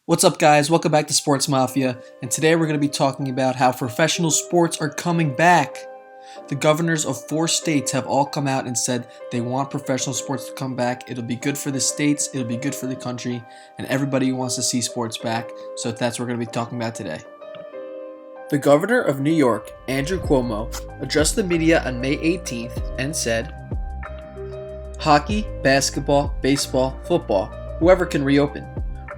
What's up, guys? Welcome back to Sportsmafia, and today we're going to be talking about how professional sports are coming back. The governors of 4 states have all come out and said they want professional sports to come back. It'll be good for the states, it'll be good for the country, and everybody who wants to see sports back, so that's what we're going to be talking about today. The governor of New York, Andrew Cuomo, addressed the media on May 18th and said, "Hockey, basketball, baseball, football, whoever can reopen.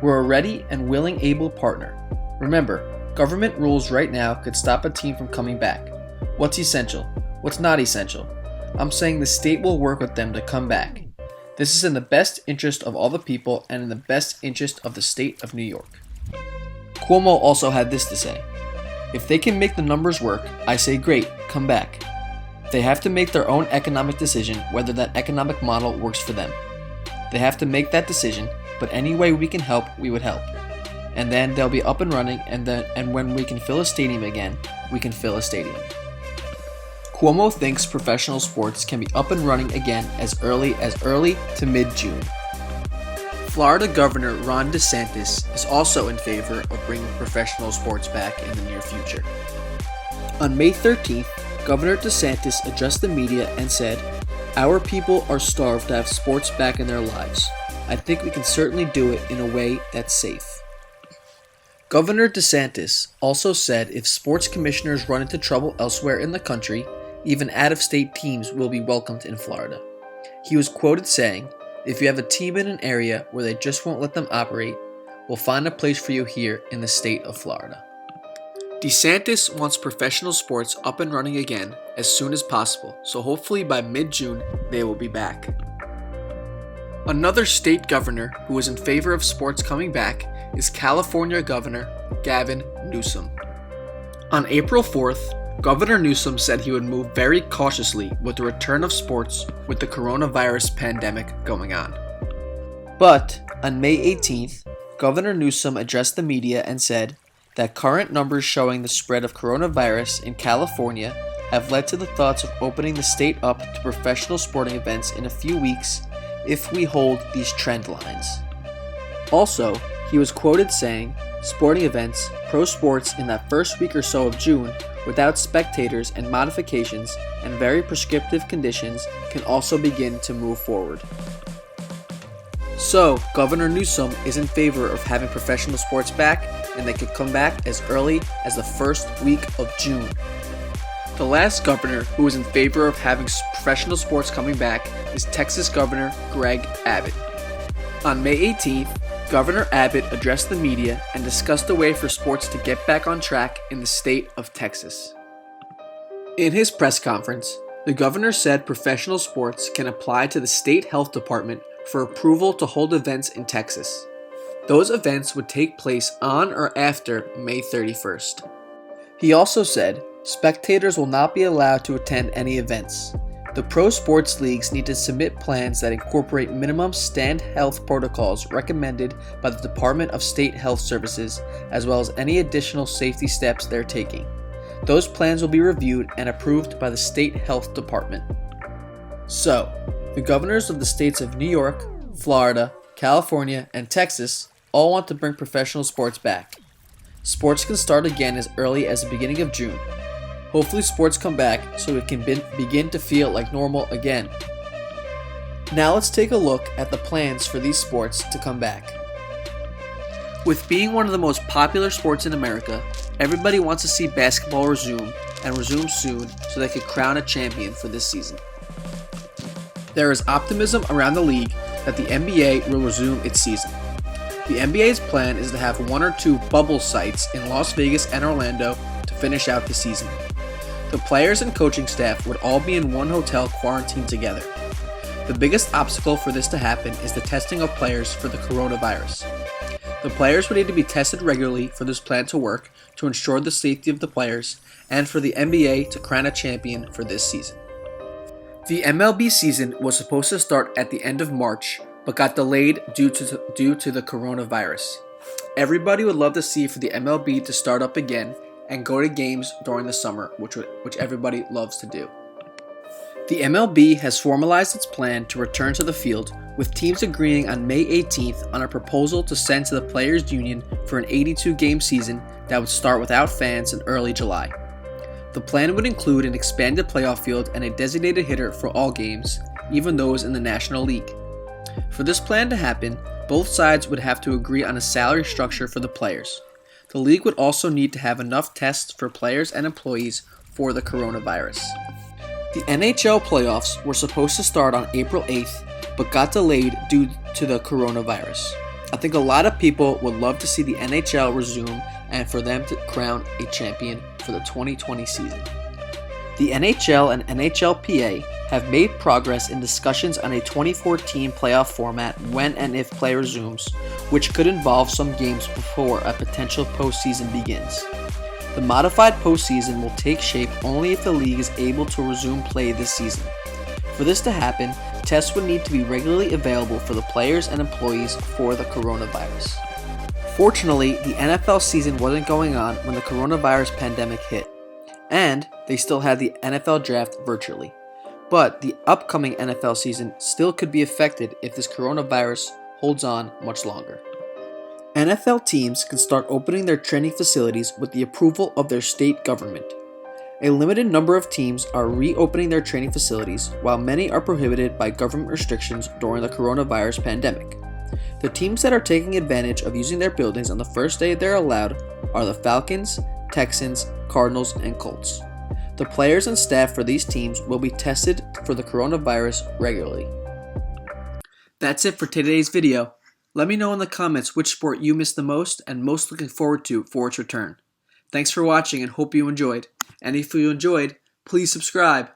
We're a ready and willing able partner. Remember, government rules right now could stop a team from coming back. What's essential? What's not essential? I'm saying the state will work with them to come back. This is in the best interest of all the people and in the best interest of the state of New York." Cuomo also had this to say, "If they can make the numbers work, I say great, come back. They have to make their own economic decision whether that economic model works for them. They have to make that decision, but any way we can help, we would help. And then they'll be up and running, and when we can fill a stadium again, we can fill a stadium." Cuomo thinks professional sports can be up and running again as early to mid-June. Florida Governor Ron DeSantis is also in favor of bringing professional sports back in the near future. On May 13th, Governor DeSantis addressed the media and said, "Our people are starved to have sports back in their lives. I think we can certainly do it in a way that's safe." Governor DeSantis also said if sports commissioners run into trouble elsewhere in the country, even out-of-state teams will be welcomed in Florida. He was quoted saying, "If you have a team in an area where they just won't let them operate, we'll find a place for you here in the state of Florida." DeSantis wants professional sports up and running again as soon as possible, so hopefully by mid-June they will be back. Another state governor who is in favor of sports coming back is California Governor Gavin Newsom. On April 4th, Governor Newsom said he would move very cautiously with the return of sports with the coronavirus pandemic going on. But on May 18th, Governor Newsom addressed the media and said that current numbers showing the spread of coronavirus in California have led to the thoughts of opening the state up to professional sporting events in a few weeks if we hold these trend lines. Also, he was quoted saying, "Sporting events, pro sports in that first week or so of June, without spectators and modifications and very prescriptive conditions, can also begin to move forward." So, Governor Newsom is in favor of having professional sports back, and they could come back as early as the first week of June. The last governor who was in favor of having professional sports coming back is Texas Governor Greg Abbott. On May 18th, Governor Abbott addressed the media and discussed a way for sports to get back on track in the state of Texas. In his press conference, the governor said professional sports can apply to the state health department for approval to hold events in Texas. Those events would take place on or after May 31st. He also said spectators will not be allowed to attend any events. The pro sports leagues need to submit plans that incorporate minimum stand health protocols recommended by the Department of State Health Services, as well as any additional safety steps they're taking. Those plans will be reviewed and approved by the State Health Department. So, the governors of the states of New York, Florida, California, and Texas all want to bring professional sports back. Sports can start again as early as the beginning of June. Hopefully sports come back so it can begin to feel like normal again. Now let's take a look at the plans for these sports to come back. With being one of the most popular sports in America, everybody wants to see basketball resume and resume soon so they could crown a champion for this season. There is optimism around the league that the NBA will resume its season. The NBA's plan is to have 1 or 2 bubble sites in Las Vegas and Orlando to finish out the season. The players and coaching staff would all be in one hotel quarantined together. The biggest obstacle for this to happen is the testing of players for the coronavirus. The players would need to be tested regularly for this plan to work to ensure the safety of the players and for the NBA to crown a champion for this season. The MLB season was supposed to start at the end of March, but got delayed due to the coronavirus. Everybody would love to see for the MLB to start up again and go to games during the summer, which everybody loves to do. The MLB has formalized its plan to return to the field, with teams agreeing on May 18th on a proposal to send to the Players' Union for an 82-game season that would start without fans in early July. The plan would include an expanded playoff field and a designated hitter for all games, even those in the National League. For this plan to happen, both sides would have to agree on a salary structure for the players. The league would also need to have enough tests for players and employees for the coronavirus. The NHL playoffs were supposed to start on April 8th, but got delayed due to the coronavirus. I think a lot of people would love to see the NHL resume and for them to crown a champion for the 2020 season. The NHL and NHLPA have made progress in discussions on a 2014 playoff format when and if play resumes, which could involve some games before a potential postseason begins. The modified postseason will take shape only if the league is able to resume play this season. For this to happen, tests would need to be regularly available for the players and employees for the coronavirus. Fortunately, the NFL season wasn't going on when the coronavirus pandemic hit, and they still had the NFL draft virtually. But the upcoming NFL season still could be affected if this coronavirus holds on much longer. NFL teams can start opening their training facilities with the approval of their state government. A limited number of teams are reopening their training facilities, while many are prohibited by government restrictions during the coronavirus pandemic. The teams that are taking advantage of using their buildings on the first day they're allowed are the Falcons, Texans, Cardinals, and Colts. The players and staff for these teams will be tested for the coronavirus regularly. That's it for today's video. Let me know in the comments which sport you missed the most and most looking forward to for its return. Thanks for watching and hope you enjoyed. And if you enjoyed, please subscribe.